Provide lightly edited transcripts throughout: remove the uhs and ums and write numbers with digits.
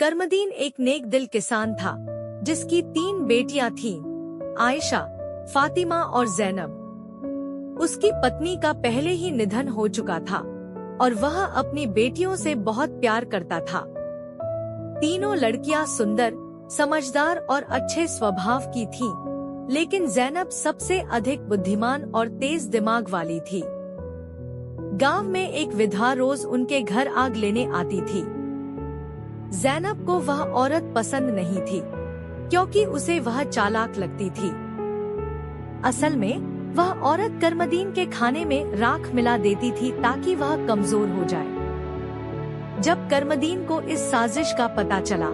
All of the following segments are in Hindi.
करमदीन एक नेक दिल किसान था जिसकी 3 बेटियां थीं, आयशा, फातिमा और जैनब। उसकी पत्नी का पहले ही निधन हो चुका था और वह अपनी बेटियों से बहुत प्यार करता था। तीनों लड़कियां सुंदर, समझदार और अच्छे स्वभाव की थीं, लेकिन जैनब सबसे अधिक बुद्धिमान और तेज दिमाग वाली थी। गांव में एक विधवा रोज उनके घर आग लेने आती थी। जैनब को वह औरत पसंद नहीं थी क्योंकि उसे वह चालाक लगती थी। असल में वह औरत करमदीन के खाने में राख मिला देती थी ताकि वह कमजोर हो जाए। जब करमदीन को इस साजिश का पता चला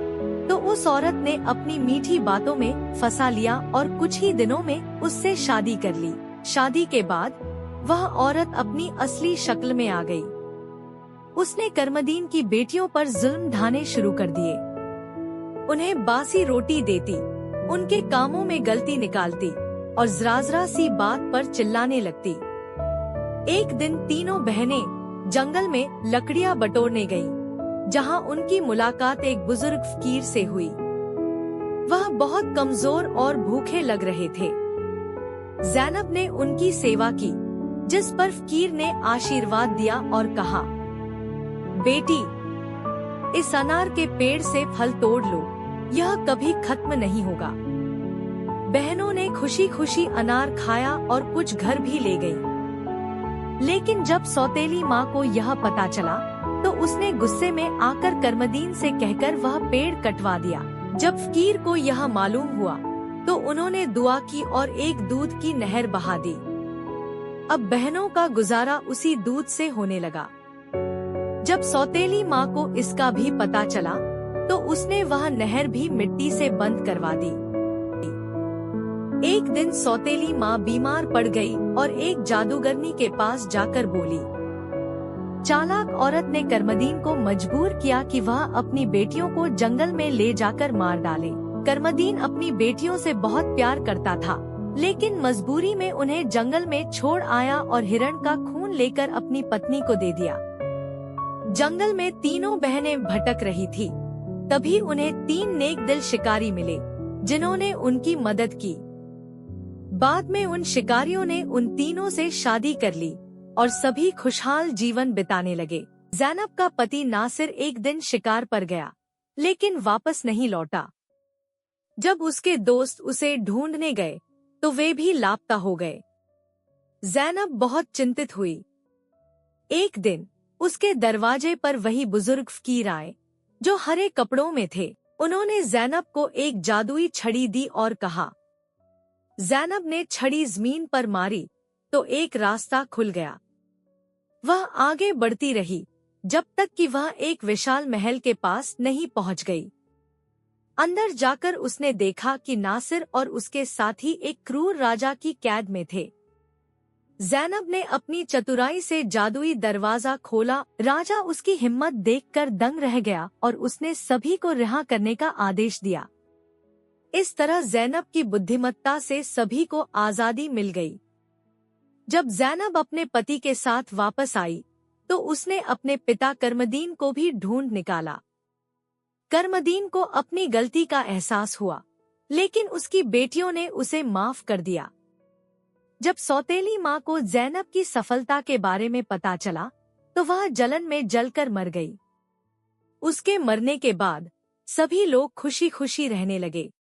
तो उस औरत ने अपनी मीठी बातों में फंसा लिया और कुछ ही दिनों में उससे शादी कर ली। शादी के बाद वह औरत अपनी असली शक्ल में आ गई। उसने करमदीन की बेटियों पर जुल्म ढाने शुरू कर दिए। उन्हें बासी रोटी देती, उनके कामों में गलती निकालती और जरा सी बात पर चिल्लाने लगती। एक दिन तीनों बहनें जंगल में लकड़ियां बटोरने गईं, जहां उनकी मुलाकात एक बुजुर्ग फकीर से हुई। वह बहुत कमजोर और भूखे लग रहे थे। जैनब ने उनकी सेवा की, जिस पर फकीर ने आशीर्वाद दिया और कहा, बेटी, इस अनार के पेड़ से फल तोड़ लो, यह कभी खत्म नहीं होगा। बहनों ने खुशी खुशी अनार खाया और कुछ घर भी ले गईं। लेकिन जब सौतेली माँ को यह पता चला तो उसने गुस्से में आकर करमदीन से कहकर वह पेड़ कटवा दिया। जब फकीर को यह मालूम हुआ तो उन्होंने दुआ की और एक दूध की नहर बहा दी। अब बहनों का गुजारा उसी दूध से होने लगा। जब सौतेली माँ को इसका भी पता चला तो उसने वह नहर भी मिट्टी से बंद करवा दी। एक दिन सौतेली माँ बीमार पड़ गई और एक जादूगरनी के पास जाकर बोली। चालाक औरत ने करमदीन को मजबूर किया कि वह अपनी बेटियों को जंगल में ले जाकर मार डाले। करमदीन अपनी बेटियों से बहुत प्यार करता था, लेकिन मजबूरी में उन्हें जंगल में छोड़ आया और हिरण का खून लेकर अपनी पत्नी को दे दिया। जंगल में तीनों बहनें भटक रही थी। तभी उन्हें 3 नेक दिल शिकारी मिले, जिन्होंने उनकी मदद की। बाद में उन शिकारियों ने उन तीनों से शादी कर ली और सभी खुशहाल जीवन बिताने लगे। जैनब का पति नासिर एक दिन शिकार पर गया, लेकिन वापस नहीं लौटा। जब उसके दोस्त उसे ढूंढने गए तो वे भी लापता हो गए। जैनब बहुत चिंतित हुई। एक दिन उसके दरवाजे पर वही बुजुर्ग फकीर आए, जो हरे कपड़ों में थे। उन्होंने जैनब को एक जादुई छड़ी दी और कहा। जैनब ने छड़ी जमीन पर मारी तो एक रास्ता खुल गया। वह आगे बढ़ती रही जब तक कि वह एक विशाल महल के पास नहीं पहुंच गई। अंदर जाकर उसने देखा कि नासिर और उसके साथी एक क्रूर राजा की कैद में थे। जैनब ने अपनी चतुराई से जादुई दरवाजा खोला। राजा उसकी हिम्मत देखकर दंग रह गया और उसने सभी को रिहा करने का आदेश दिया। इस तरह जैनब की बुद्धिमत्ता से सभी को आजादी मिल गई। जब जैनब अपने पति के साथ वापस आई तो उसने अपने पिता करमदीन को भी ढूंढ निकाला। करमदीन को अपनी गलती का एहसास हुआ, लेकिन उसकी बेटियों ने उसे माफ कर दिया। जब सौतेली माँ को जैनब की सफलता के बारे में पता चला तो वह जलन में जलकर मर गई। उसके मरने के बाद सभी लोग खुशी खुशी रहने लगे।